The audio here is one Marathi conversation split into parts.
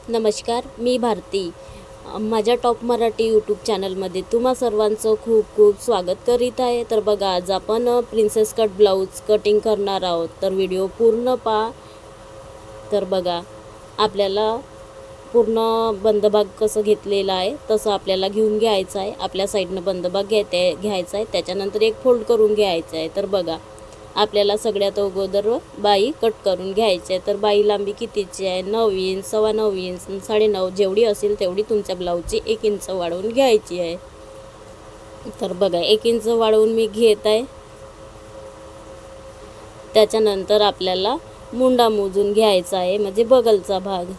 नमस्कार, मी भारती. माझ्या टॉप मराठी यूट्यूब चॅनलमध्ये तुम्हा सर्वांचं खूप खूप स्वागत करीत आहे. तर बघा, आज आपण प्रिन्सेस कट ब्लाऊज कटिंग करणार आहोत. तर व्हिडिओ पूर्ण पहा. तर बघा, आपल्याला पूर्ण बंदभाग कसं घेतलेला आहे तसं आपल्याला घेऊन घ्यायचं आहे. आपल्या साईडनं बंदभाग घ्यायचा आहे. त्याच्यानंतर एक फोल्ड करून घ्यायचं आहे. तर बघा, आपल्याला सगळ्यात अगोदर बाई कट करून घ्यायची आहे. तर बाई लांबी कितीची आहे? 9 इंच, 9.25 इंच, 9.5 जेवढी असेल तेवढी तुमच्या ब्लाऊजची 1 इंच वाढवून घ्यायची आहे. तर बघा, 1 इंच वाढवून मी घेत आहे. त्याच्यानंतर आपल्याला मुंडा मोजून घ्यायचा आहे, म्हणजे बगलचा भाग.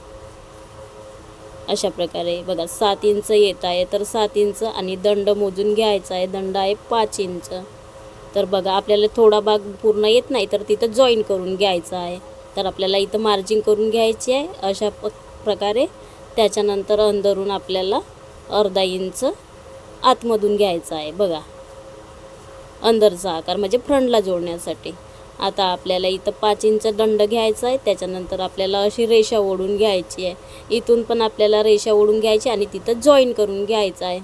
अशा प्रकारे बघा, 7 इंच येत आहे. तर 7 इंच आणि दंड मोजून घ्यायचा आहे. दंड आहे 5 इंच. तर बघा, आपल्याला थोडा भाग पूर्ण येत नाही तर तिथं जॉईन करून घ्यायचा आहे. तर आपल्याला इथं मार्जिन करून घ्यायची आहे अशा प्रकारे. त्याच्यानंतर अंदरून आपल्याला अर्धा इंच आतमधून घ्यायचा आहे. बघा, अंदरचा आकार म्हणजे फ्रंटला जोडण्यासाठी. आता आपल्याला इथं 5 इंच दंड घ्यायचा आहे. त्याच्यानंतर आपल्याला अशी रेषा ओढून घ्यायची आहे. इथून पण आपल्याला रेषा ओढून घ्यायची आणि तिथं जॉईन करून घ्यायचं आहे.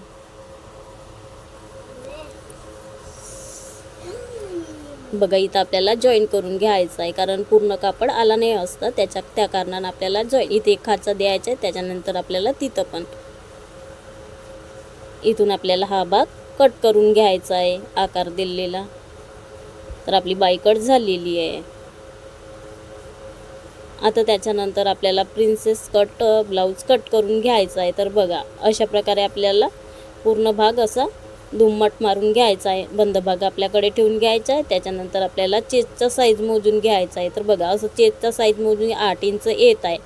बघा, इथं आपल्याला जॉईन करून घ्यायचं आहे, कारण पूर्ण कापड आला नाही असतं त्या कारणानं आपल्याला जॉईन इथे एक खाचा द्यायचा आहे. त्याच्यानंतर आपल्याला तिथं पण इथून आपल्याला हा भाग कट करून घ्यायचा आहे आकार दिलेला. तर आपली बाई कट झालेली आहे. आता त्याच्यानंतर आपल्याला प्रिन्सेस कट ब्लाऊज कट करून घ्यायचा आहे. तर बघा, अशा प्रकारे आपल्याला पूर्ण भाग असा दुम्मट मारून घ्यायचा आहे. बंद भाग आपल्याकडे ठेवून घ्यायचा आहे. त्याच्यानंतर आपल्याला चेस्टचा साईज मोजून घ्यायचा आहे. तर बघा, असं चेस्टचा साईज मोजून 8 इंच येत आहे.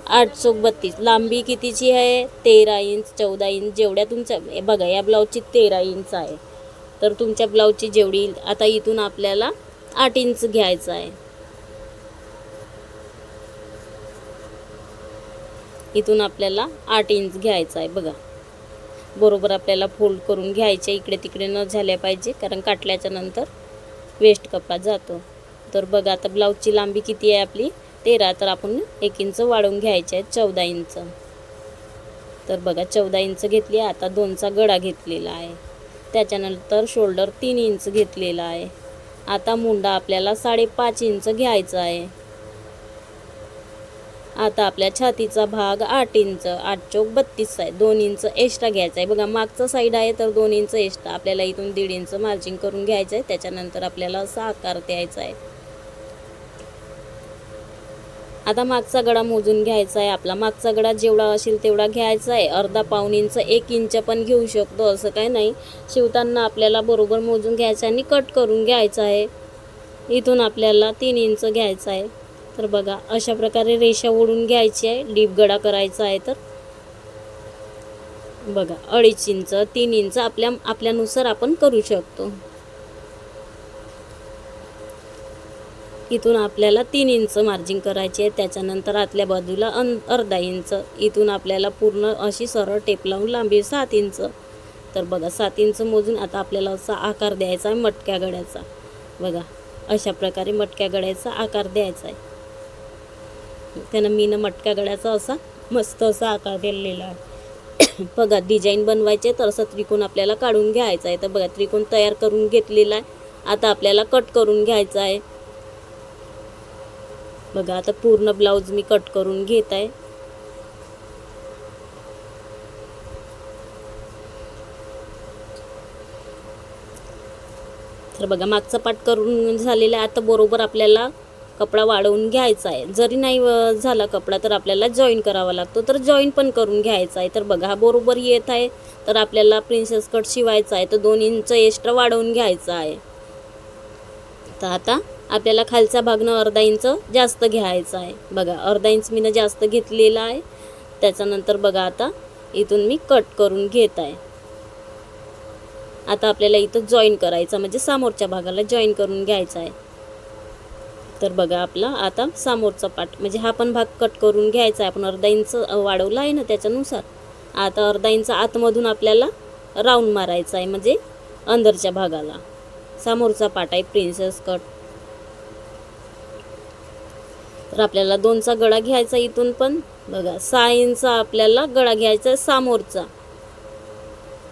8 चौक 32. लांबी कितीची आहे? 13 इंच, 14 इंच जेवढ्या तुमच्या. बघा, या ब्लाऊजची 13 इंच आहे. तर तुमच्या ब्लाऊजची जेवढी, आता इथून आपल्याला 8 इंच घ्यायचं आहे. इथून आपल्याला 8 इंच घ्यायचं आहे. बघा, बरोबर आपल्याला फोल्ड करून घ्यायचे, इकडे तिकडे न झाल्या पाहिजे, कारण काटल्याच्या नंतर वेस्ट कपडा जातो. तर बघा, आता ब्लाऊजची लांबी किती आहे आपली? 13. तर आपण 1 इंच वाढवून घ्यायचे आहे, 14 इंच. तर बघा, 14 इंच घेतली. आता 2चा गळा घेतलेला आहे. त्याच्यानंतर शोल्डर 3 इंच घेतलेला आहे. आता मुंडा आपल्याला 5.5 इंच घ्यायचा आहे. आता आपल्या छातीचा भाग 8 इंच, 8 चौक 32 आहे. 2 इंच एक्स्ट्रा घ्यायचा आहे. बघा, मागचा साईड आहे तर 2 इंच एक्स्ट्रा आपल्याला इथून 1.5 इंच मार्जिन करून घ्यायचं आहे. त्याच्यानंतर आपल्याला असा आकार द्यायचा आहे. आता मागचा गळा मोजून घ्यायचा आहे. आपला मागचा गळा जेवढा असेल तेवढा घ्यायचा आहे. अर्धा पाऊण इंच, 1 इंच पण घेऊ शकतो, असं काय नाही. शिवताना आपल्याला बरोबर मोजून घ्यायचं आणि कट करून घ्यायचं आहे. इथून आपल्याला 3 इंच घ्यायचा आहे. तर बघा, अशा प्रकारे रेषा ओढून घ्यायची आहे. डीप गळा करायचा आहे. तर बघा, 2.5 इंच, 3 इंच आपल्यानुसार आपण करू शकतो. इथून आपल्याला 3 इंच मार्जिन करायची आहे. त्याच्यानंतर आतल्या बाजूला अर्धा इंच. इथून आपल्याला पूर्ण अशी सरळ टेप लावून लांबी 7 इंच. तर बघा, 7 इंच मोजून आता आपल्याला असा आकार द्यायचा आहे मटक्या गळ्याचा. बघा, अशा प्रकारे मटक्या गळ्याचा आकार द्यायचा आहे. त्यानं मीनं मटक्या गळ्याचा असा मस्त असा आकार दिलेला आहे. बघा, डिझाईन बनवायचे तर असं त्रिकोण आपल्याला काढून घ्यायचा आहे. तर बघा, त्रिकोण तयार करून घेतलेला आहे. आता आपल्याला कट करून घ्यायचा आहे. बघा, आता पूर्ण ब्लाऊज मी कट करून घेत आहे. तर बघा, मागचा पार्ट करून झालेला आहे. आता बरोबर आपल्याला कपडा वाढवून घ्यायचा आहे. जरी नाही झाला कपडा तर आपल्याला जॉईन करावा लागतो, तर जॉईन पण करून घ्यायचा आहे. तर बघा, हा बरोबर येत आहे. तर आपल्याला प्रिन्सेस कट शिवायचा आहे, तर 2 इंच एक्स्ट्रा वाढवून घ्यायचा आहे. तर आता आपल्याला खालचा भागनं अर्धा इंच जास्त घ्यायचा आहे. बघा, अर्धा इंच मीनं जास्त घेतलेला आहे. त्याच्यानंतर बघा, आता इथून मी कट करून घेत आहे. आता आपल्याला इथं जॉईन करायचा, म्हणजे समोरच्या भागाला जॉईन करून घ्यायचा आहे. तर बघा, आपला आता समोरचा पार्ट म्हणजे हा पण भाग कट करून घ्यायचा आहे. आपण अर्धा इंच वाढवला आहे ना, त्याच्यानुसार. आता अर्धा इंच आतमधून आपल्याला राऊंड मारायचा आहे, म्हणजे अंदरच्या भागाला. समोरचा पार्ट आहे प्रिन्सेस कट. तर आपल्याला 2चा गळा घ्यायचा इथून पण बघा 6 इंच आपल्याला गळा घ्यायचा समोरचा.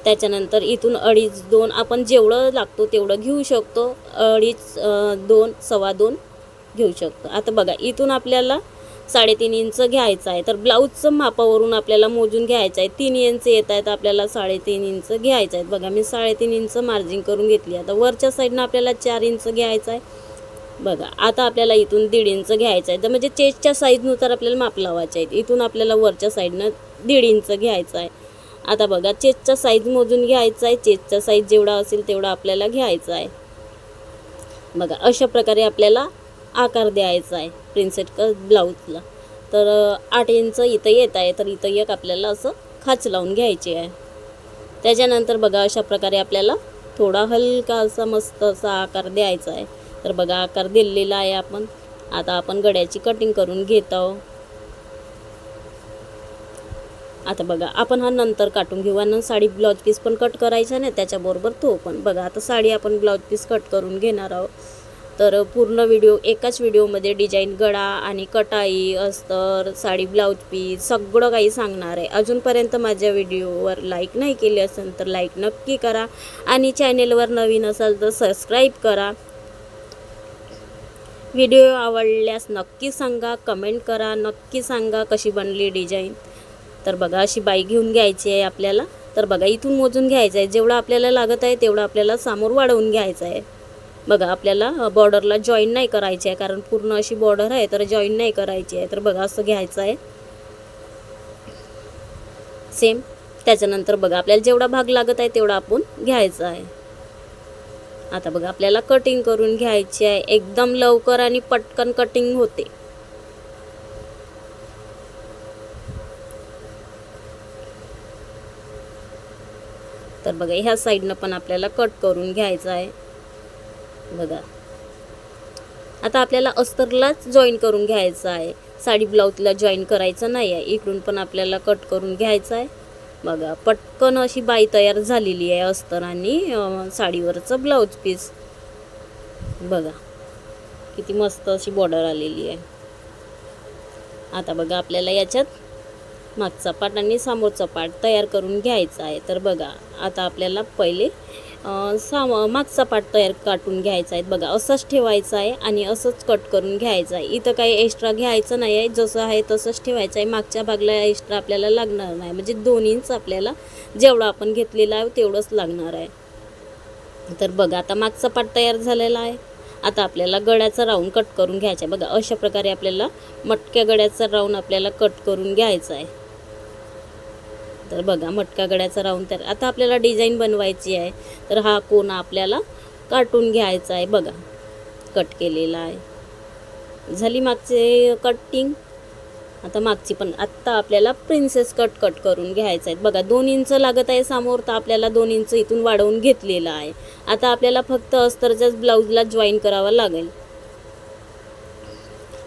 त्याच्यानंतर इथून 2.5 2 आपण जेवढं लागतो तेवढं घेऊ शकतो. 2.5 2 2.25 घेऊ शकतो. आता बघा इथून आपल्याला 3.5 इंच घ्यायचं आहे. तर ब्लाऊजचं मापावरून आपल्याला मोजून घ्यायचं आहे. 3 इंच येत आहेत आपल्याला 3.5 इंच घ्यायचं आहे. बघा मी 3.5 इंच मार्जिन करून घेतली. आता वरच्या साईडनं आपल्याला 4 इंच घ्यायचं आहे. बघा आता आपल्याला इथून 1.5 इंच घ्यायचं आहे. तर म्हणजे चेस्टच्या साईजनुसार आपल्याला माप लावायचे आहेत. इथून आपल्याला वरच्या साईडनं 1.5 इंच घ्यायचं आहे. आता बघा चेस्टचा साईज मोजून घ्यायचा आहे. चेस्टचा साईज जेवढा असेल तेवढा आपल्याला घ्यायचा आहे. बघा अशा प्रकारे आपल्याला आकार द्यायचा आहे प्रिन्सेस कट ब्लाऊजला. तर 8 इंच इथं येत आहे. तर इथं एक आपल्याला असं खाच लावून घ्यायची आहे. त्याच्यानंतर बघा अशा प्रकारे आपल्याला थोडा हलका असा मस्त असा आकार द्यायचा आहे. तर बघा आकार दिलेला आहे आपण. आता आपण गळ्याची कटिंग करून घेत आहोत. आता बघा आपण हा नंतर काटून घेऊ. आणि साडी ब्लाऊज पीस पण कट करायचा नाही त्याच्याबरोबर तो पण. बघा आता साडी आपण ब्लाऊज पीस कट करून घेणार आहोत. तर पूर्ण व्हिडिओ एकाच व्हिडिओमध्ये डिझाईन गळा आणि कटाई अस्तर साडी ब्लाऊज पीस सगळं काही सांगणार आहे. अजूनपर्यंत माझ्या व्हिडिओवर लाईक नाही केले असेल तर लाईक नक्की करा. आणि चॅनेलवर नवीन असाल तर सबस्क्राईब करा. व्हिडिओ आवडल्यास नक्की सांगा, कमेंट करा, नक्की सांगा कशी बनली डिझाईन. तर बघा अशी बाई घेऊन घ्यायची आहे आपल्याला. तर बघा इथून मोजून घ्यायचं आहे. जेवढं आपल्याला लागत आहे तेवढं आपल्याला समोर वाढवून घ्यायचं आहे. बघा आपल्याला बॉर्डरला जॉईन नाही करायची आहे कारण पूर्ण अशी बॉर्डर आहे तर जॉईन नाही करायची आहे. तर बघा असं घ्यायचं आहे सेम. त्याच्यानंतर बघा आपल्याला जेवढा भाग लागत आहे तेवढा आपण घ्यायचा आहे. आता बघा आपल्याला कटिंग करून घ्यायची आहे. एकदम लवकर आणि पटकन कटिंग होते. तर बघा ह्या साईडनं पण आपल्याला कट करून घ्यायचं आहे. बघा आता आपल्याला अस्तरलाच जॉईन करून घ्यायचं आहे. साडी ब्लाऊजला जॉईन करायचं नाही आहे. इकडून पण आपल्याला कट करून घ्यायचं आहे. बघा पटकन अशी बाई तयार झालेली आहे अस्तर आणि साडीवरचं ब्लाऊज पीस. बघा किती मस्त अशी बॉर्डर आलेली आहे. आता बघा आपल्याला याच्यात मागचा पार्ट आणि समोरचा पार्ट तयार करून घ्यायचा आहे. तर बघा आता आपल्याला पहिले मागचा पार्ट काटून घ्यायचा आहे. बघा असंच ठेवायचं आहे आणि असंच कट करून घ्यायचं आहे. इथं काही एक्स्ट्रा घ्यायचं नाही आहे. जसं आहे तसंच ठेवायचं आहे. मागच्या भागला एक्स्ट्रा आपल्याला लागणार नाही. म्हणजे 2 इंच आपल्याला जेवढं आपण घेतलेलं आहे तेवढंच लागणार आहे. तर बघा आता मागचा पार्ट तयार झालेला आहे. आता आपल्याला गळ्याचा राऊंड कट करून घ्यायचा आहे. बघा अशा प्रकारे आपल्याला मटक्या गळ्याचा राऊंड आपल्याला कट करून घ्यायचा आहे. तर बघा मटका गळ्याचा राऊंड. तर आता आपल्याला डिझाईन बनवायची आहे. तर हा कोन आपल्याला काटून घ्यायचा आहे. बघा कट केलेला आहे. झाली मागचे कटिंग. आता मागची पण आत्ता आपल्याला प्रिन्सेस कट करून घ्यायचं आहे. बघा 2 इंच लागत आहे समोर तर आपल्याला 2 इंच इथून वाढवून घेतलेलं आहे. आता आपल्याला फक्त अस्तरच्याच ब्लाऊजला जॉईन करावं लागेल.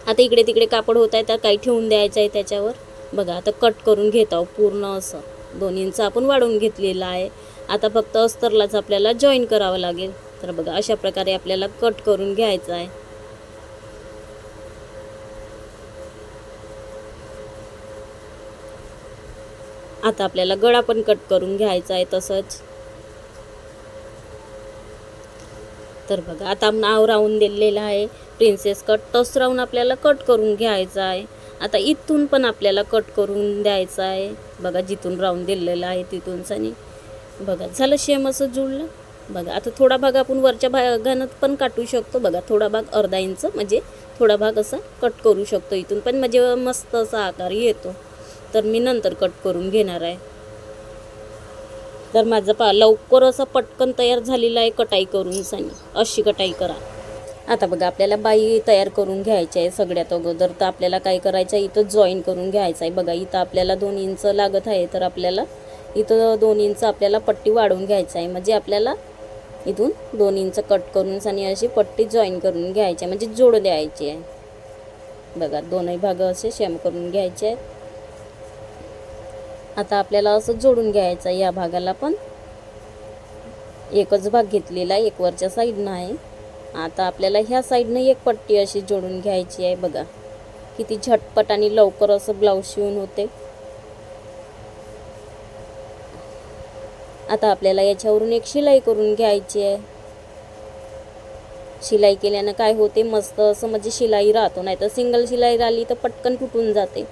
आता इकडे तिकडे कापड होत आहे तर काही ठेवून द्यायचं आहे त्याच्यावर. बघा आता कट करून घेत आहोत पूर्ण असं 2 इंच आपण वाढवून घेतलेलं आहे. आता फक्त अस्तरलाच आपल्याला जॉईन करावं लागेल. तर बघा अशा प्रकारे आपल्याला कट करून घ्यायचं आहे. आता आपल्याला गळा पण कट करून घ्यायचा आहे तसंच. तर बघा आता नाव राऊंड दिलेलं आहे प्रिन्सेस कट. तसं राऊंड आपल्याला कट करून घ्यायचा आहे. आता इथून पण आपल्याला कट करून द्यायचं आहे. बघा जिथून राऊंड दिलेलं आहे तिथूनच. आणि बघा झालं सेम असं जुळलं. बघा आता थोडा भाग आपण वरच्या भागानं पण काटू शकतो. बघा थोडा भाग अर्धा इंच म्हणजे थोडा भाग असा कट करू शकतो इथून पण म्हणजे मस्त असा आकार येतो. तर मी नंतर कट करून घेणार आहे. तर माझं लवकर असं पटकन तयार झालेलं आहे कटाई करून सनी. अशी कटाई करा. आता बघा आपल्याला बाई तयार करून घ्यायची आहे. सगळ्यात अगोदर तर आपल्याला काय करायचं आहे इथं जॉईन करून घ्यायचं आहे. बघा इथं आपल्याला 2 इंच लागत आहे तर आपल्याला इथं 2 इंच आपल्याला पट्टी वाढवून घ्यायचं आहे. म्हणजे आपल्याला इथून 2 इंच कट करून आणि अशी पट्टी जॉईन करून घ्यायची आहे म्हणजे जोड द्यायची आहे. बघा दोनही भाग असे सेम करून घ्यायचे आहेत. आता आपल्याला असं जोडून घ्यायचं आहे. या भागाला पण एकच भाग घेतलेला आहे. एक वरच्या साईडनं आहे. आता आपल्याला ह्या साईडनं एक पट्टी अशी जोडून घ्यायची आहे. बघा किती झटपट आणि लवकर असं ब्लाऊज शिवून होते. आता आपल्याला याच्यावरून एक शिलाई करून घ्यायची आहे. शिलाई केल्यानं काय होते, मस्त असं म्हणजे शिलाई राहतो, नाही तर सिंगल शिलाई राहिली तर पटकन फुटून जाते.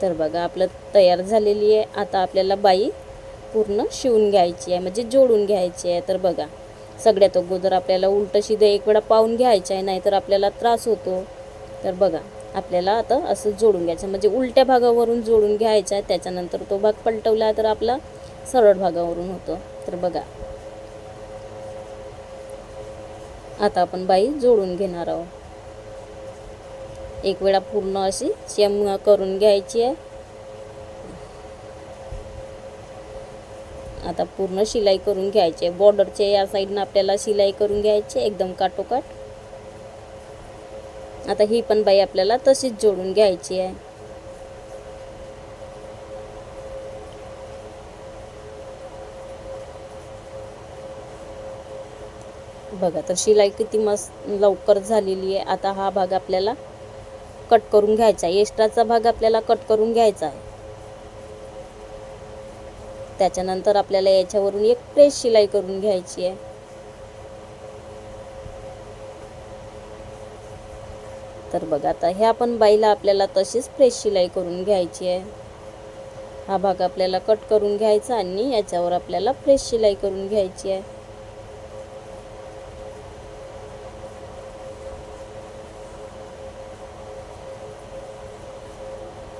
तर बघा आपलं तयार झालेली आहे. आता आपल्याला बाई पूर्ण शिवून घ्यायची आहे, म्हणजे जोडून घ्यायची आहे. तर बघा सगळ्यात अगोदर आपल्याला उलटं सीधं एक वेळा पाहून घ्यायचं आहे, नाहीतर आपल्याला त्रास होतो. तर बघा आपल्याला आता असं जोडून घ्यायचं, म्हणजे उलट्या भागावरून जोडून घ्यायचा आहे. त्याच्यानंतर तो भाग पलटवला तर आपला सरळ भागावरून होतो. तर बघा आता आपण बाई जोडून घेणार आहोत. एक वेळा पूर्ण अशी शेम करून घ्यायची आहे. आता पूर्ण शिलाई करून घ्यायची आहे. बॉर्डरच्या या साईडनं आपल्याला शिलाई करून घ्यायची एकदम काटोकाट. आता ही पण बाई आपल्याला तशीच जोडून घ्यायची आहे. बघा तर शिलाई किती मस्त लवकर झालेली आहे. आता हा भाग आपल्याला कट करून घ्यायचा आहे. एक्स्ट्राचा भाग आपल्याला कट करून घ्यायचा आहे. त्याच्यानंतर आपल्याला याच्यावरून एक प्रेस शिलाई करून घ्यायची आहे. तर बघा आता ह्या पण बाईला आपल्याला तशीच प्रेस शिलाई करून घ्यायची आहे. हा भाग आपल्याला कट करून घ्यायचा आणि याच्यावर आपल्याला प्रेस शिलाई करून घ्यायची आहे.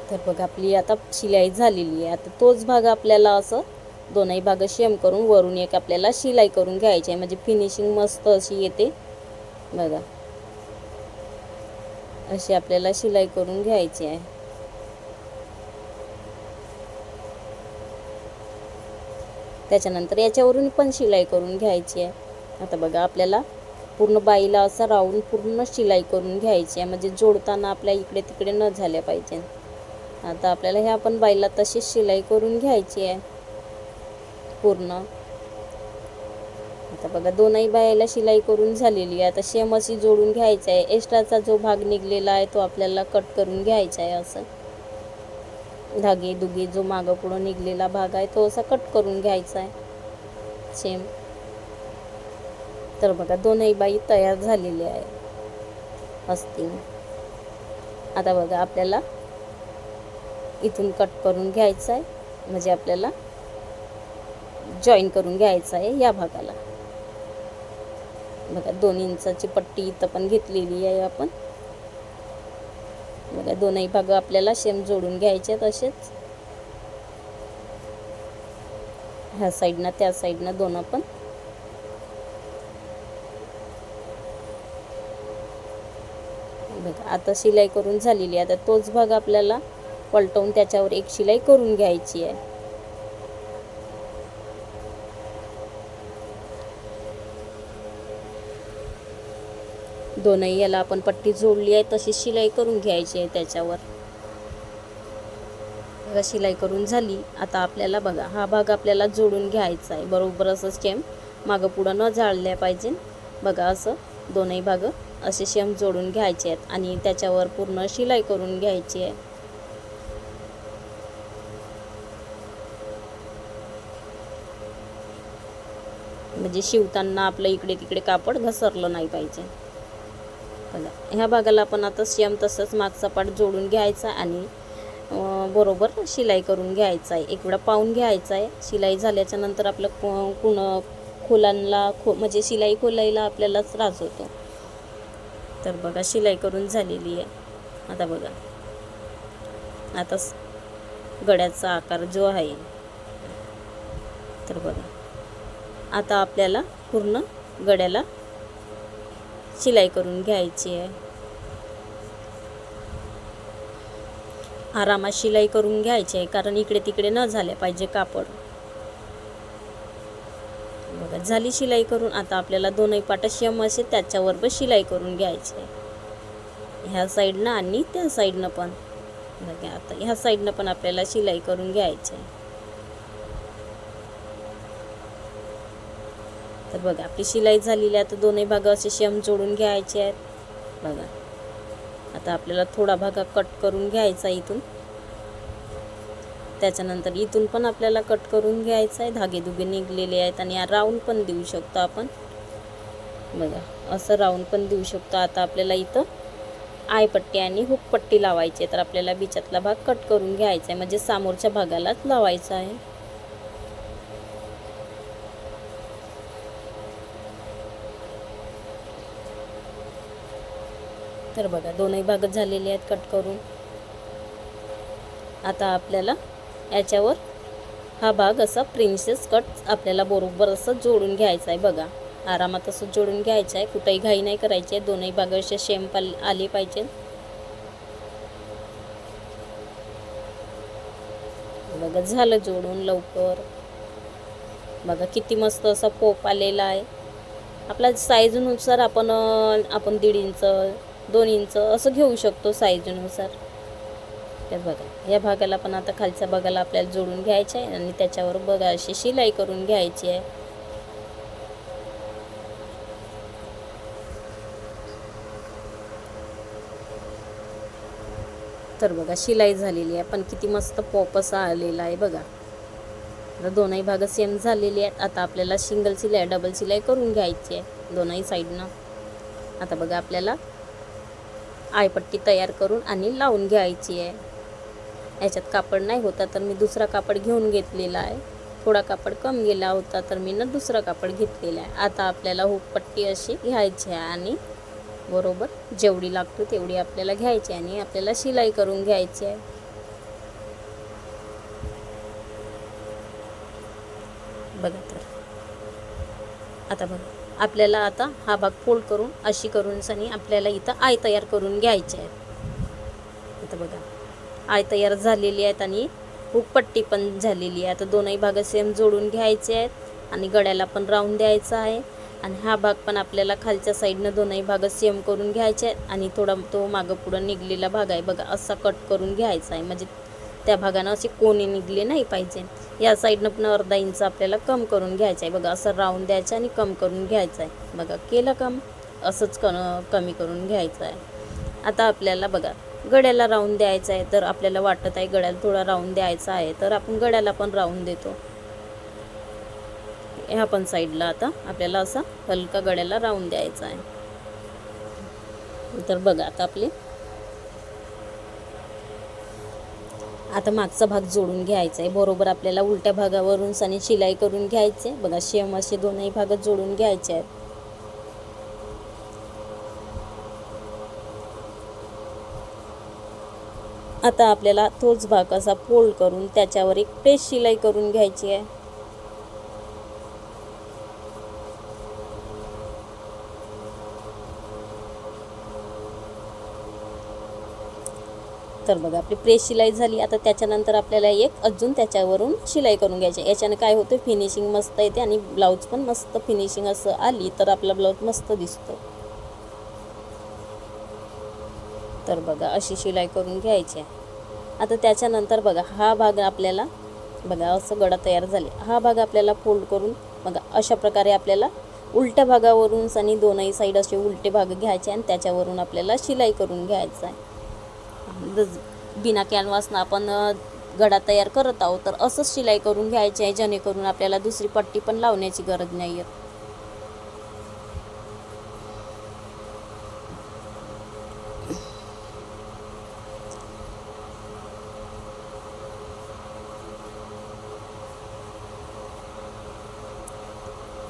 तर बघा आपली आता शिलाई झालेली आहे. आता तोच भाग आपल्याला असं दोनही भाग शेम करून वरून एक आपल्याला शिलाई करून घ्यायची आहे, म्हणजे फिनिशिंग मस्त अशी येते. बघा अशी आपल्याला शिलाई करून घ्यायची आहे. त्याच्यानंतर याच्यावरून पण शिलाई करून घ्यायची आहे. आता बघा आपल्याला पूर्ण बाईला असं राऊंड पूर्ण शिलाई करून घ्यायची आहे, म्हणजे जोडताना आपल्या इकडे तिकडे न झाल्या पाहिजे. आता आपल्याला ह्या पण बाईला तशीच शिलाई करून घ्यायची आहे पूर्ण. आता बघा दोनही बाईला शिलाई करून झालेली आहे. आता शेम अशी जोडून घ्यायचं आहे. एक्स्ट्राचा जो भाग निघलेला आहे तो आपल्याला कट करून घ्यायचा आहे. असं धागे दुगे जो मागं पुढं निघलेला भाग आहे तो असा कट करून घ्यायचा आहे सेम. तर बघा दोनही बाई तयार झालेली आहे असतील. आता बघा आपल्याला इथून कट करून घ्यायचं आहे, म्हणजे आपल्याला जॉईन करून घ्यायचं आहे या भागाला. बघा 2 इंचाची पट्टी इथं पण घेतलेली आहे आपण. बघा दोनही भाग आपल्याला सेम जोडून घ्यायचे तसेच, ह्या साईडनं त्या साईडनं दोन पण. बघा आता शिलाई करून झालेली आहे. आता तोच भाग आपल्याला पलटवून त्याच्यावर एक शिलाई करून घ्यायची आहे. दोनही याला आपण पट्टी जोडली आहे तशी शिलाई करून घ्यायची आहे त्याच्यावर. बघा शिलाई करून झाली. आता आपल्याला बघा हा भाग आपल्याला जोडून घ्यायचा आहे बरोबर असं सेम, मागं पुढं न जाळल्या पाहिजे. बघा असं दोनही भाग असे सेम जोडून घ्यायचे आहेत आणि त्याच्यावर पूर्ण शिलाई करून घ्यायची आहे. म्हणजे शिवताना आपलं इकडे तिकडे कापड घसरलं नाही पाहिजे. बघा ह्या भागाला आपण आता सेम तसंच मागचा पार्ट जोडून घ्यायचा आणि बरोबर शिलाई करून घ्यायचा आहे. एक वेळा पाहून घ्यायचा आहे. शिलाई झाल्याच्या नंतर आपलं खोलांना म्हणजे शिलाई खोलायला आपल्याला त्रास होतो. तर बघा शिलाई करून झालेली आहे. आता बघा आता गळ्याचा आकार जो आहे, तर बघा आता आपल्याला पूर्ण गळ्याला शिलाई करून घ्यायची आहे. आरामात शिलाई करून घ्यायची आहे, कारण इकडे तिकडे न झाल्या पाहिजे कापड. बघा झाली शिलाई करून. आता आपल्याला दोनही पाट सेम असे त्याच्यावर पण शिलाई करून घ्यायची आहे, ह्या साईडनं आणि त्या साईडनं पण. बघा आता ह्या साईडनं पण आपल्याला शिलाई करून घ्यायची आहे. तर बघा आपली शिलाई झालेली आहे. आता दोन्ही भाग असे सेम जोडून घ्यायचे आहेत. बघा आता आपल्याला थोडा भाग कट करून घ्यायचा इथून, त्याच्यानंतर इथून पण आपल्याला कट करून घ्यायचा आहे. धागेधुगे निघलेले आहेत आणि राऊंड पण देऊ शकतो आपण, बघा असं राऊंड पण देऊ शकतो. आता आपल्याला इथं आयपट्टी आणि हुक पट्टी लावायची आहे, तर आपल्याला बिचातला भाग कट करून घ्यायचा आहे, म्हणजे समोरच्या भागालाच लावायचा आहे. तर बघा दोनही भाग झालेले आहेत कट करून. आता आपल्याला याच्यावर हा भाग असा प्रिन्सेस कट आपल्याला बरोबर असं जोडून घ्यायचा आहे. बघा आरामात असं जोडून घ्यायचं आहे, कुठेही घाई नाही करायची आहे. दोनही भाग असे सेम आले पाहिजे. बघा झालं जोडून लवकर. बघा किती मस्त असा पोप आलेला आहे. आपल्या साईजनुसार आपण 1.5 इंच 2 इंच असं घेऊ शकतो साईजनुसार. तर बघा या भागाला पण आता खालच्या भागाला आपल्याला जोडून घ्यायचं आहे आणि त्याच्यावर बघा अशी शिलाई करून घ्यायची आहे. तर बघा शिलाई झालेली आहे, पण किती मस्त पॉप असा आलेला आहे बघा. तर दोनही भाग सेम झालेले आहेत. आता आपल्याला सिंगल शिलाई डबल शिलाई करून घ्यायची आहे दोनही साईडनं. आता बघा आपल्याला आयपट्टी तयार करून आणि लावून घ्यायची आहे. याच्यात कापड नाही होता तर मी दुसरा कापड घेऊन घेतलेला आहे. थोडा कापड कम गेला होता तर मी दुसरा कापड घेतलेला आहे. आता आपल्याला हुक पट्टी अशी घ्यायची आहे आणि बरोबर जेवढी लागतो तेवढी आपल्याला घ्यायची आणि आपल्याला शिलाई करून घ्यायची आहे. बघा तर आता बघा आपल्याला आता हा भाग फोल्ड करून अशी करून सनी आपल्याला इथं आय तयार करून घ्यायचे आहे. आता बघा आय तयार झालेली आहेत आणि हुक पट्टी पण झालेली आहे. आता दोनही भाग सेम जोडून घ्यायचे आहेत आणि गळ्याला पण राऊंड द्यायचा आहे. आणि हा भाग पण आपल्याला खालच्या साईडनं दोनही भाग सेम करून घ्यायचे आहेत आणि थोडा तो मागं पुढं निघलेला भाग आहे बघा असा कट करून घ्यायचा आहे, म्हणजे त्या भागानं असे कोणी निघले नाही पाहिजे. या साईडनं पण अर्धा इंच आपल्याला कम करून घ्यायचं आहे बघा. असं राऊंड द्यायचं आणि कम करून घ्यायचं आहे बघा. केलं कम असंच कमी करून घ्यायचं आहे. आता आपल्याला बघा गळ्याला राऊंड द्यायचा आहे, तर आपल्याला वाटत आहे गळ्याला थोडा राऊंड द्यायचा आहे तर आपण गळ्याला पण राऊंड देतो. ह्या पण साईडला आता आपल्याला असा हलका गळ्याला राऊंड द्यायचा आहे. तर बघा आता आपले आता मागचा भाग जोडून घ्यायचा आहे. बरोबर आपल्याला उलट्या भागावरून सनी शिलाई करून घ्यायचे बघा. सेम असे दोनही भाग जोडून घ्यायचे आहेत. आता आपल्याला तोच भाग असा फोल्ड करून त्याच्यावर एक प्रेस शिलाई करून घ्यायची आहे. तर बघा आपली प्रेस शिलाई झाली. आता त्याच्यानंतर आपल्याला एक अजून त्याच्यावरून शिलाई करून घ्यायची. याच्याने काय होतं फिनिशिंग मस्त येते आणि ब्लाऊज पण मस्त फिनिशिंग असं आली तर आपला ब्लाऊज मस्त दिसतो. तर बघा अशी शिलाई करून घ्यायची आहे. आता त्याच्यानंतर बघा हा भाग आपल्याला बघा असं गळा तयार झाले. हा भाग आपल्याला फोल्ड करून बघा अशा प्रकारे आपल्याला उलट्या भागावरून आणि दोनही साईड असे उलटे भाग घ्यायचे आणि त्याच्यावरून आपल्याला शिलाई करून घ्यायचं आहे. बिना कॅनव्हासनं आपण गळा तयार करत आहोत तर असंच शिलाई करून घ्यायची आहे, जेणेकरून आपल्याला दुसरी पट्टी पण लावण्याची गरज नाही आहे.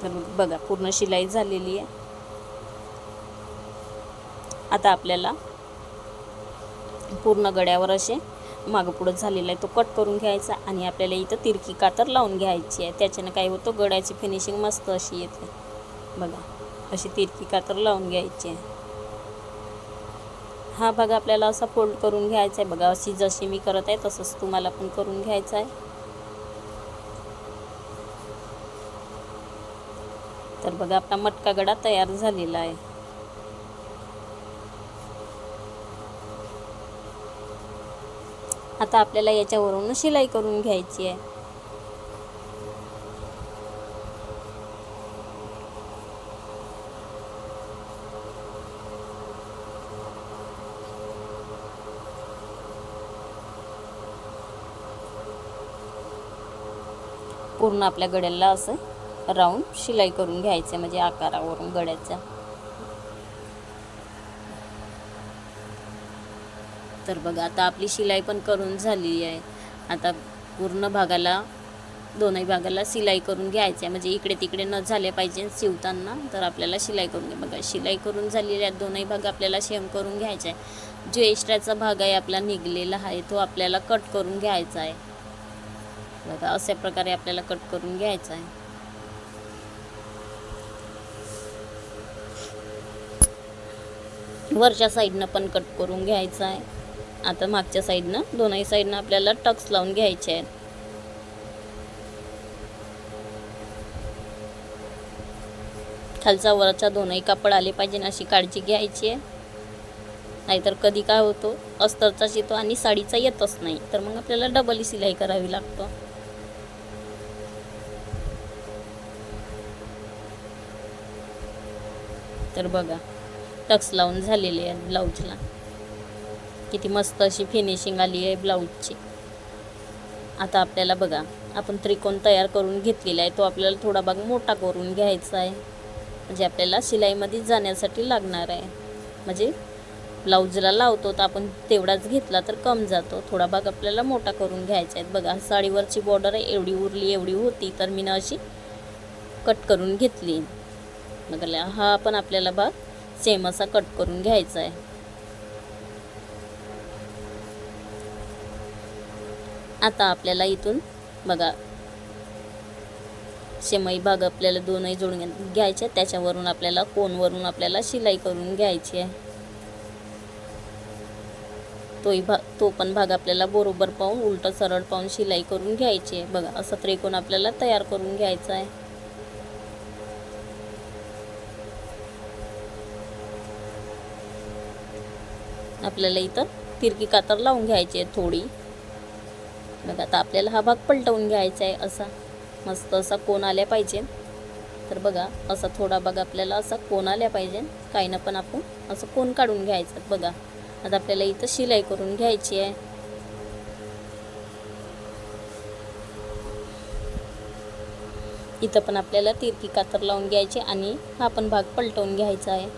तर बघा पूर्ण शिलाई झालेली आहे. आता आपल्याला पूर्ण गळ्यावर असे मागं पुढं झालेला आहे तो कट करून घ्यायचा आणि आपल्याला इथं तिरकी कातर लावून घ्यायची आहे. त्याच्यानं काय होतं गळ्याची फिनिशिंग मस्त अशी येते बघा. अशी तिरकी कातर लावून घ्यायची आहे. हा भाग आपल्याला असा फोल्ड करून घ्यायचा आहे बघा. अशी जशी मी करत आहे तसंच तुम्हाला पण करून घ्यायचं आहे. तर बघा आपला मटका गळा तयार झालेला आहे. आता आपल्याला याच्यावरून शिलाई करून घ्यायची आहे. पूर्ण आपल्या गड्याला असं राऊंड शिलाई करून घ्यायचं, म्हणजे आकारावरून गड्याच्या. तर बघा आता आपली शिलाई पण करून झालेली आहे. आता पूर्ण भागाला, दोनही भागाला शिलाई करून घ्यायचं आहे, म्हणजे इकडे तिकडे न झाले पाहिजे शिवताना. तर आपल्याला शिलाई करून घ्या. बघा शिलाई करून झालेली आहे. दोनही भाग आपल्याला सेम करून घ्यायचा आहे. जो एक्स्ट्राचा भाग आहे आपला निघलेला आहे तो आपल्याला कट करून घ्यायचा आहे. बघा अशा प्रकारे आपल्याला कट करून घ्यायचा आहे. वरच्या साईडनं पण कट करून घ्यायचा आहे. आता मागच्या साईडनं, दोनही साईडनं आपल्याला टक्स लावून घ्यायचे आहेत. खालचा वरचा दोनही कापड आले पाहिजे अशी काळजी घ्यायची आहे. नाहीतर कधी काय होतो, अस्तरचाच येतो आणि साडीचा येतच नाही, तर मग आपल्याला डबल शिलाई करावी लागतो. तर बघा टक्स लावून झालेले आहे ब्लाऊजला. किती मस्त अशी फिनिशिंग आली आहे ब्लाऊजची. आता आपल्याला बघा आपण त्रिकोण तयार करून घेतलेला आहे, तो आपल्याला थोडा भाग मोठा करून घ्यायचा आहे, म्हणजे आपल्याला शिलाईमध्ये जाण्यासाठी लागणार आहे. म्हणजे ब्लाऊजला लावतो तर आपण तेवढाच घेतला तर कम जातो. थोडा भाग आपल्याला मोठा करून घ्यायचा आहे. बघा साडीवरची बॉर्डर आहे, एवढी उरली एवढी होती, तर मी अशी कट करून घेतली. बघा हा पण आपल्याला भाग सेम असा कट करून घ्यायचा आहे. आता आपल्याला इथून बघा शेमई भाग आपल्याला दोनही जोडून घ्यायचे. त्याच्यावरून आपल्याला कोनवरून आपल्याला शिलाई करून घ्यायची आहे. तो पण भाग आपल्याला बरोबर पाहून उलट सरळ पाहून शिलाई करून घ्यायची आहे. बघा असं त्रिकोण आपल्याला तयार करून घ्यायचा आहे. आपल्याला इथं तिरकी कातर लावून घ्यायची आहे थोडी. बघा आता आपल्याला हा भाग पलटवून घ्यायचा आहे. असा मस्त असा कोन आल्या पाहिजे. तर बघा असा थोडा भाग आपल्याला असा कोन आल्या पाहिजे. काही ना पण आपण असं कोन काढून घ्यायचं. बघा आता आपल्याला इथं शिलाई करून घ्यायची आहे. इथं पण आपल्याला तिरकी कातर लावून घ्यायची आणि हा पण भाग पलटवून घ्यायचा आहे.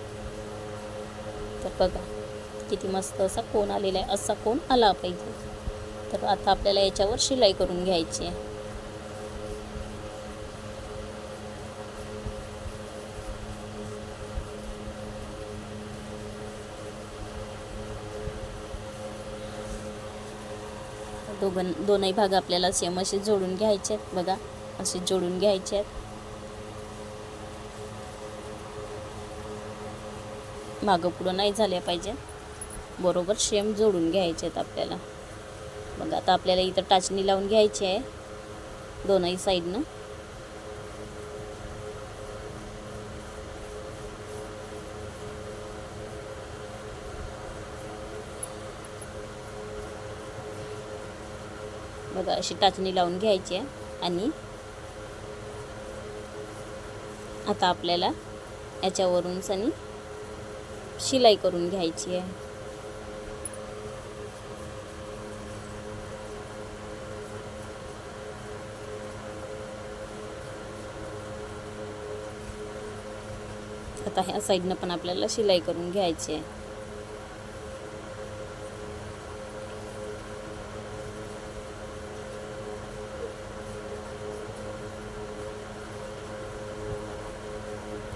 तर बघा किती मस्त असा कोन आलेला आहे. असा कोन आला पाहिजे. तर आता आपल्याला याच्यावर शिलाई करून घ्यायची आहे. दोनही भाग आपल्याला सेम असे जोडून घ्यायचे आहेत. बघा असे जोडून घ्यायचे आहेत. मागं पुढं नाही झाले पाहिजे, बरोबर सेम जोडून घ्यायचे आहेत आपल्याला. बघा आता आपल्याला इथं टाचणी लावून घ्यायची आहे दोनही साईडनं. बघा अशी टाचणी लावून घ्यायची आहे. आणि आता आपल्याला याच्यावरून सनी शिलाई करून घ्यायची आहे. आता ह्या साईडनं पण आपल्याला शिलाई करून घ्यायची आहे.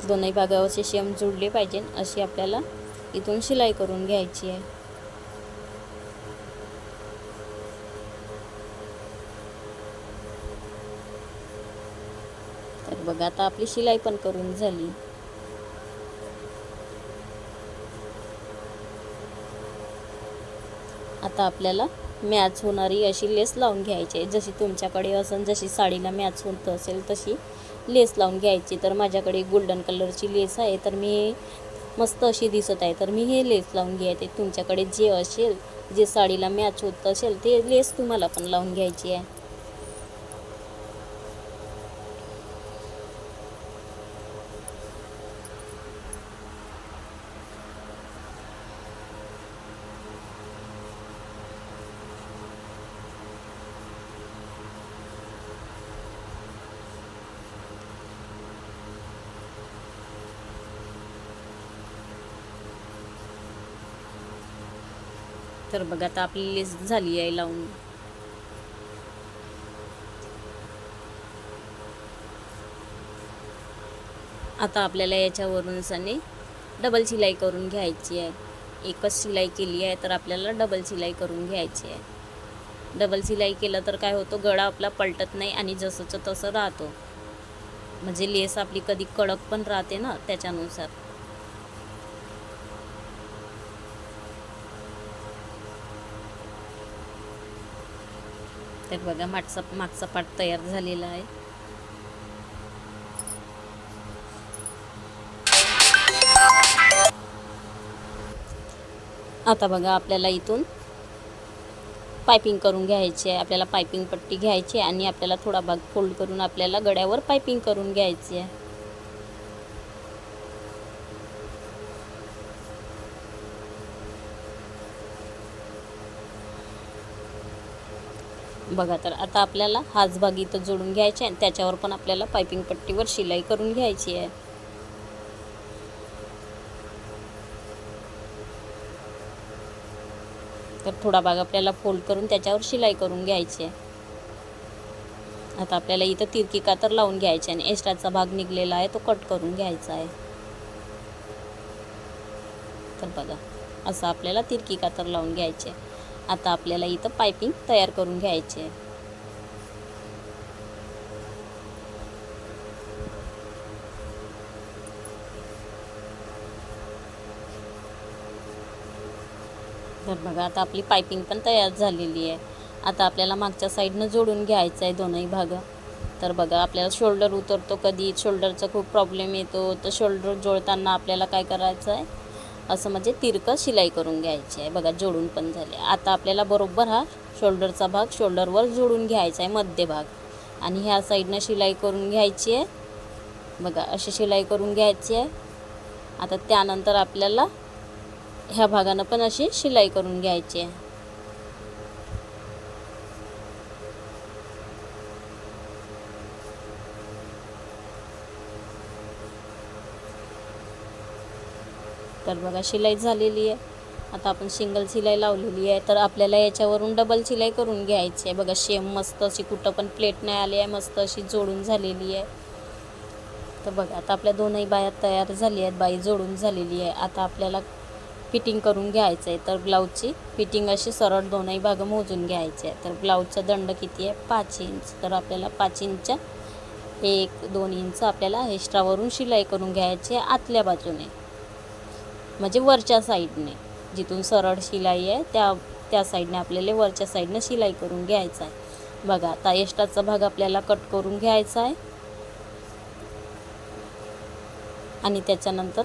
दोनही भागावरचे शेम जोडले पाहिजे अशी आपल्याला इथून शिलाई करून घ्यायची आहे. तर बघा आता आपली शिलाई पण करून झाली. आता आपल्याला मॅच होणारी अशी लेस लावून घ्यायची आहे. जशी तुमच्याकडे असेल, जशी साडीला मॅच होत असेल तशी लेस लावून घ्यायची. तर माझ्याकडे गोल्डन कलरची लेस आहे, तर मी मस्त अशी दिसत आहे, तर मी हे लेस लावून घ्यायचे. तुमच्याकडे जे असेल, जे साडीला मॅच होत असेल ते लेस तुम्हाला पण लावून घ्यायची आहे. तर बघा आता आपली लेस झाली आहे लावून. आता आपल्याला याच्यावरून सनी डबल शिलाई करून घ्यायची आहे. एकच शिलाई केली आहे तर आपल्याला डबल शिलाई करून घ्यायची आहे. डबल शिलाई केलं तर काय होतं, गळा आपला पलटत नाही आणि जसंचं तसं राहतो. म्हणजे लेस आपली कधी कडक पण राहते ना, त्याच्यानुसार. तर बघा मागचा पार्ट तयार झालेला आहे. आता बघा आपल्याला इथून पायपिंग करून घ्यायची आहे. आपल्याला पायपिंग पट्टी घ्यायची आहे आणि आपल्याला थोडा भाग फोल्ड करून आपल्याला गळ्यावर पायपिंग करून घ्यायची आहे. बघा तर आता आपल्याला हाच भाग इथं जोडून घ्यायचे आहे आणि त्याच्यावर पण आपल्याला पायपिंग पट्टीवर शिलाई करून घ्यायची आहे. तर थोडा भाग आपल्याला फोल्ड करून त्याच्यावर शिलाई करून घ्यायची आहे. आता आपल्याला इथं तिरकी कातर लावून घ्यायची आणि एक्स्ट्राचा भाग निघलेला आहे तो कट करून घ्यायचा आहे. तर बघा असं आपल्याला तिरकी कातर लावून घ्यायची आहे. आता आपल्याला इथं पायपिंग तयार करून घ्यायची आहे. तर बघा आता आपली पायपिंग पण तयार झालेली आहे. आता आपल्याला मागच्या साईडनं जोडून घ्यायचं आहे दोनही भाग. तर बघा आपल्याला शोल्डर उतरतो, कधी शोल्डरचा खूप प्रॉब्लेम येतो, तर शोल्डर जोडताना आपल्याला काय करायचं आहे, असं म्हणजे तिरकं शिलाई करून घ्यायची आहे. बघा जोडून पण झाले. आता आपल्याला बरोबर हा शोल्डरचा भाग शोल्डरवर जोडून घ्यायचा आहे, मध्य भाग. आणि ह्या साईडनं शिलाई करून घ्यायची आहे. बघा अशी शिलाई करून घ्यायची आहे. आता त्यानंतर आपल्याला ह्या भागानं पण अशी शिलाई करून घ्यायची आहे. तर बघा शिलाई झालेली आहे. आता आपण सिंगल शिलाई लावलेली आहे, तर आपल्याला याच्यावरून डबल शिलाई करून घ्यायची आहे. बघा शेम मस्त अशी कुठं पण प्लेट नाही आली आहे, मस्त अशी जोडून झालेली आहे. तर बघा आता आपल्या दोनही बाया तयार झाली आहेत, बाई जोडून झालेली आहे. आता आपल्याला फिटिंग करून घ्यायचं आहे. तर ब्लाऊजची फिटिंग अशी सरळ दोनही भाग मोजून घ्यायचे आहे. तर ब्लाऊजचा दंड किती आहे, 5 इंच. तर आपल्याला 5 इंच 1-2 इंच आपल्याला एक्स्ट्रावरून शिलाई करून घ्यायची आहे आतल्या बाजूने, म्हणजे वरच्या साईडने. जिथून सरळ शिलाई आहे त्या साईडने आपल्याला वरच्या साईडने शिलाई करून घ्यायचं आहे. बघा आता एक्स्ट्राचा भाग आपल्याला कट करून घ्यायचा आहे आणि त्याच्यानंतर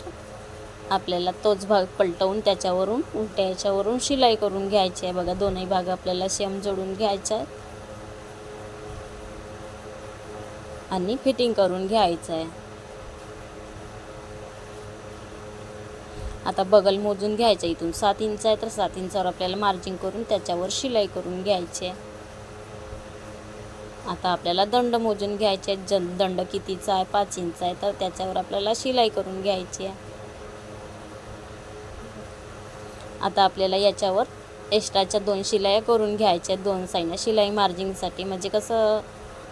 आपल्याला तोच भाग पलटवून त्याच्यावरून उलट्या याच्यावरून शिलाई करून घ्यायची आहे. बघा दोनही भाग आपल्याला सेम जोडून घ्यायचा आहे आणि फिटिंग करून घ्यायचं आहे. आता बगल मोजून घ्यायचं. इथून 7 इंच आहे तर 7 इंचावर आपल्याला मार्जिंग करून त्याच्यावर शिलाई करून घ्यायची आहे. आता आपल्याला दंड मोजून घ्यायचे आहे. दंड कितीचा आहे, 5 इंच आहे, तर त्याच्यावर आपल्याला शिलाई करून घ्यायची आहे. आता आपल्याला याच्यावर एक्स्ट्राच्या 2 शिलाया करून घ्यायच्या आहेत, 2 साईडनं शिलाई मार्जिंगसाठी. म्हणजे कसं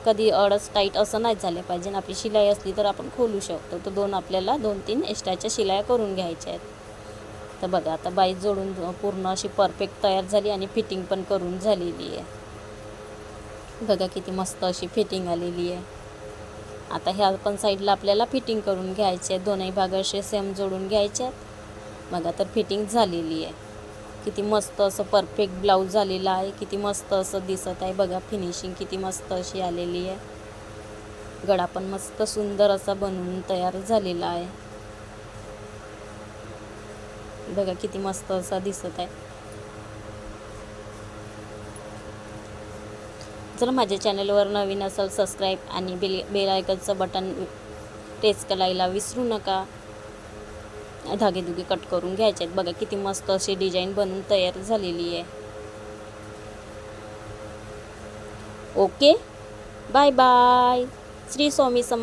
कधी अडस टाईट असं नाही झालं पाहिजे. आपली शिलाई असली तर आपण खोलू शकतो. तर आपल्याला 2-3 एक्स्ट्राच्या शिलाया करून घ्यायच्या आहेत. तर बघा आता बाई जोडून पूर्ण अशी परफेक्ट तयार झाली आणि फिटिंग पण करून झालेली आहे. बघा किती मस्त अशी फिटिंग आलेली आहे. आता ह्या पण साईडला आपल्याला फिटिंग करून घ्यायचे आहे. दोनही भाग असे सेम जोडून घ्यायचे आहेत. बघा तर फिटिंग झालेली आहे. किती मस्त असं परफेक्ट ब्लाऊज झालेला आहे. किती मस्त असं दिसत आहे. बघा फिनिशिंग किती मस्त अशी आलेली आहे. गळा पण मस्त सुंदर असा बनवून तयार झालेला आहे. बघा किती मस्त असा दिसत आहे. जर माझ्या चॅनलवर नवीन असाल सबस्क्राईब आणि बेल आयकॉनचं बटन प्रेस करायला विसरू नका. धागेधुगे कट करून घ्यायचे आहेत. बघा किती मस्त अशी डिझाईन बनवून तयार झालेली आहे. Okay, bye bye. Shri Swami समर्थ.